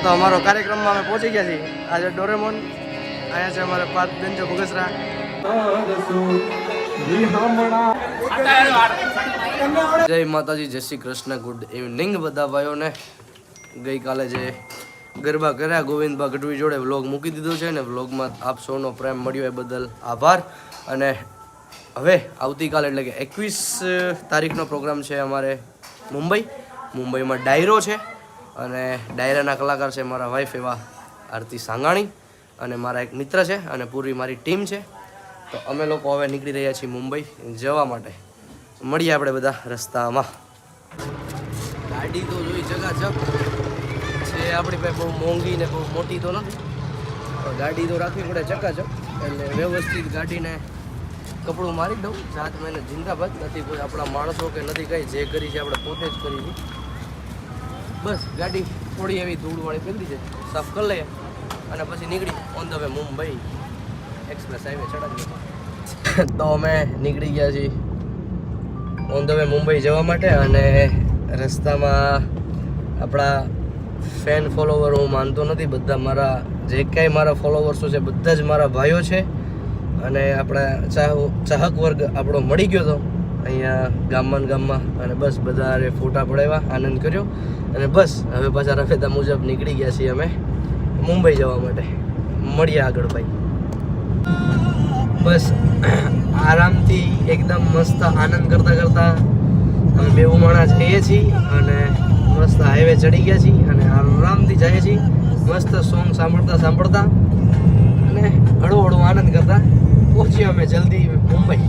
તો અમારો કાર્યક્રમમાં અમે પહોંચી ગયા છીએ. આજે ડોરેમોન અહીંયા છે અમારે 5 ગંજો ભગસરા. જય માતાજી, જય શ્રી કૃષ્ણ, ગુડ ઇવનિંગ બધા ભાઈઓને. ગઈકાલે જે ગરબા કર્યા ગોવિંદબા ગઢવી જોડે વ્લોગ મૂકી દીધો છે ને વ્લોગમાં આપ સૌનો પ્રેમ મળ્યો એ બદલ આભાર. અને હવે આવતીકાલે એટલે કે 21 તારીખનો પ્રોગ્રામ છે અમારે મુંબઈમાં ડાયરો છે અને ડાયરાના કલાકાર છે મારા વાઈફ એવા આરતી સાંગાણી અને મારા એક મિત્ર છે અને પૂરી મારી ટીમ છે. તો અમે લોકો હવે નીકળી રહ્યા છીએ મુંબઈ જવા માટે. મળીએ આપણે બધા રસ્તામાં. ગાડી તો જોઈ ચકાચક છે આપણી પાસે, બહુ મોંઘી ને બહુ મોટી તો નથી. ગાડી તો રાખવી પડે ચકાચક, એટલે વ્યવસ્થિત ગાડીને કપડું મારી દઉં. જાત મને જિંદાબાદ નથી, કોઈ આપણા માણસો કે નથી કંઈ, જે કરી છે આપણે પોતે જ કરી છે. બસ ગાડી થોડી એવી ધૂળવાળી પકડી છે, સાફ કરી લઈએ અને પછી નીકળી on the way Mumbai. Express highway ચડાવી. તો અમે નીકળી ગયા છીએ ઓન ધ વે મુંબઈ જવા માટે. અને રસ્તામાં આપણા ફેન ફોલોવર હું માનતો નથી, બધા મારા જે કાંઈ મારા ફોલોવર્સો છે બધા જ મારા ભાઈઓ છે. અને આપણા ચાહક વર્ગ આપણો મળી ગયો હતો અહીંયા ગામમાં અને બસ બધા ફોટા પડાવ્યા, આનંદ કર્યો અને બસ હવે પાછા રફેતા મુજબ નીકળી ગયા છીએ અમે મુંબઈ જવા માટે. મળીએ આગળ ભાઈ. બસ આરામથી એકદમ મસ્ત આનંદ કરતા અમે બેઉ માણસ જઈએ છીએ અને મસ્ત હાઈવે ચડી ગયા છીએ અને આરામથી જઈએ છીએ, મસ્ત સોંગ સાંભળતા અને હળવો આનંદ કરતા પહોંચીએ અમે જલ્દી મુંબઈ.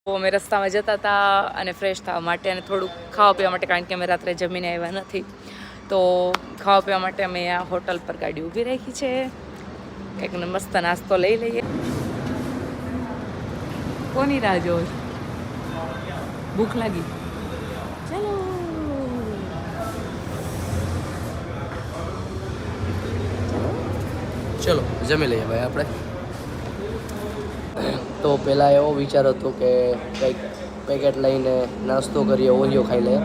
અમે રસ્તામાં જતા હતા અને ફ્રેશ થવા માટે અને થોડુંક ખાવા પીવા માટે, કારણ કે અમે રાત્રે જમીને આવ્યા નથી. તો ખાવા પીવા માટે અમે આ હોટલ પર ગાડી ઊભી રાખી છે. કંઈક મસ્ત નાસ્તો લઈ લઈએ. કોની રાહ જોવો છો? ભૂખ લાગી? ચલો જમી લઈએ ભાઈ આપણે. તો પહેલાં એવો વિચાર હતો કે કંઈક પેકેટ લઈને નાસ્તો કરીએ, ઓલિયો ખાઈ લઈએ.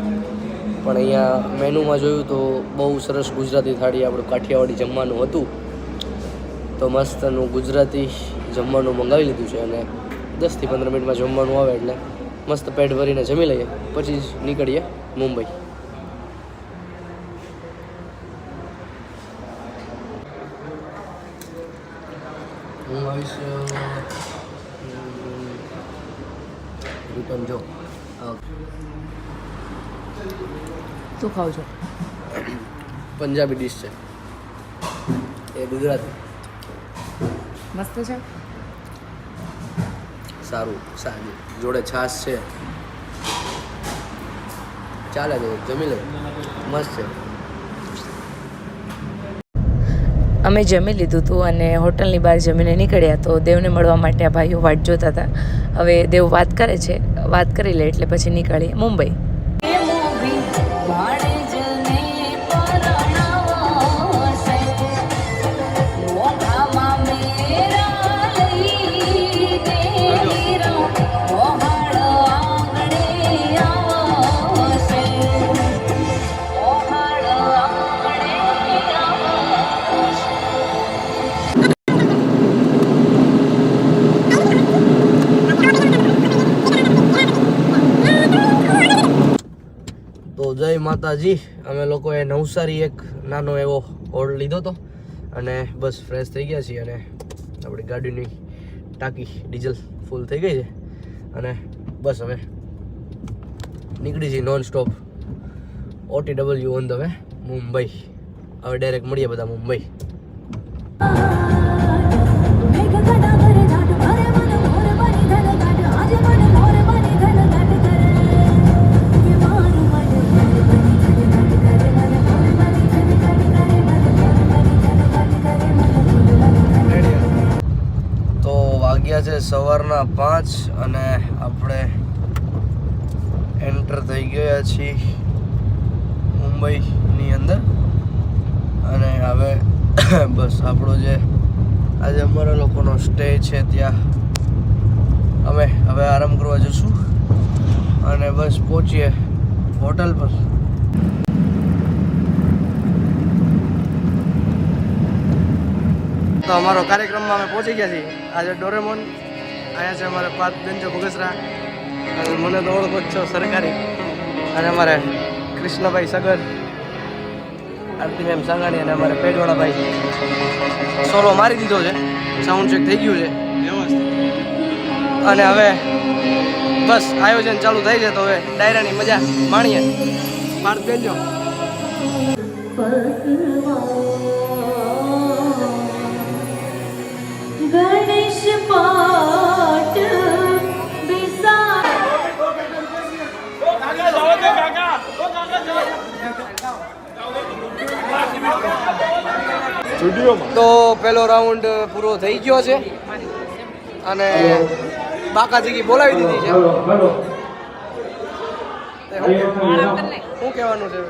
પણ અહીંયા મેનુમાં જોયું તો બહુ સરસ ગુજરાતી થાળી આપણું કાઠિયાવાડી જમવાનું હતું. તો મસ્તનું ગુજરાતી જમવાનું મંગાવી લીધું છે અને 10 થી 15 મિનિટમાં જમવાનું આવે એટલે મસ્ત પેટ ભરીને જમી લઈએ, પછી જ નીકળીએ મુંબઈ. હું આવીશ રિટર્ન જો. શું ખાવ છો? પંજાબી ડીશ છે એ ગુજરાતી. મસ્ત છે, સારું સારું. જોડે છાશ છે, ચાલે છે, જમી લે, મસ્ત છે. અમે જમી લીધું હતું અને હોટલની બહાર જમીને નીકળ્યા. તો દેવને મળવા માટે આ ભાઈઓ વાટ જોતા હતા. હવે દેવ વાત કરે છે, વાત કરી લે એટલે પછી નીકળીએ મુંબઈ. જય માતાજી. અમે લોકોએ નવસારી એક નાનો એવો હોલ્ડ લીધો હતો અને બસ ફ્રેશ થઈ ગયા છીએ અને આપણી ગાડીની ટાંકી ડીઝલ ફૂલ થઈ ગઈ છે અને બસ હવે નીકળી છીએ non stop OTW on the way Mumbai. હવે ડાયરેક્ટ મળીએ બધા મુંબઈ. છે સવારના 5 અને આપણે એન્ટર થઈ ગયા છીએ મુંબઈની અંદર. અને હવે બસ આપણો જે આજે અમારા લોકોનો સ્ટે છે ત્યાં અમે હવે આરામ કરવા કરશું અને બસ પહોંચીએ હોટલ પર. તો અમારો કાર્યક્રમમાં અમે પહોંચી ગયા છીએ. આજે ડોરેમોન અહીંયા છે, અમારે પાર્થ બેન્ચો બગસરા, અને મને તો ઓળખો જ છો સરકારી, અને અમારે કૃષ્ણભાઈ સગર, આરતી મેમ સાંગાણી અને અમારે પેટવાળાભાઈ સોલો મારી દીધો છે, સાઉન્ડ ચેક થઈ ગયું છે અને હવે બસ આયોજન ચાલુ થઈ છે. તો હવે ડાયરાની મજા માણીએ. પાર્થ બેન્ચો ગણેશ પાઠ તો પહેલો રાઉન્ડ પૂરો થઈ ગયો છે અને બાકાજીકી બોલાવી દીધી છે. શું કહેવાનું છે?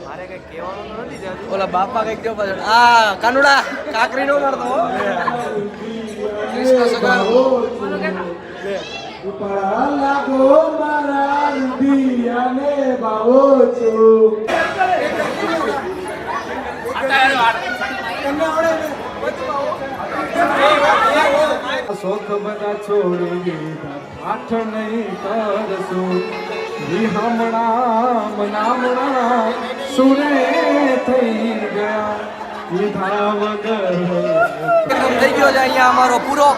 મારે કઈ કહેવાનું તો નથી. ઓલા બાપા કઈક કહો પાછળ. આ કાનુડા કાકરી નો મારતો હો. કૃષ્ણ સગા શોખ બધા છોડી દીધા, પાઠ નહીં કરશું હમણાં સુરે થઈ ગયા લીધા વગર. થઈ ગયો છે અહીંયા અમારો પૂરો,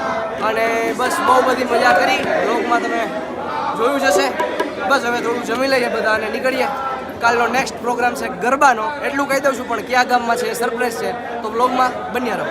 અને બસ બહુ બધી મજા કરી. બ્લોગમાં તમે જોયું જ હશે. બસ હવે થોડું જમી લઈએ બધા અને નીકળીએ. કાલનો નેક્સ્ટ પ્રોગ્રામ છે ગરબાનો, એટલું કહી દઉં છું, પણ કયા ગામમાં છે એ સરપ્રાઈઝ છે, તો બ્લોગમાં બન્યા રહો.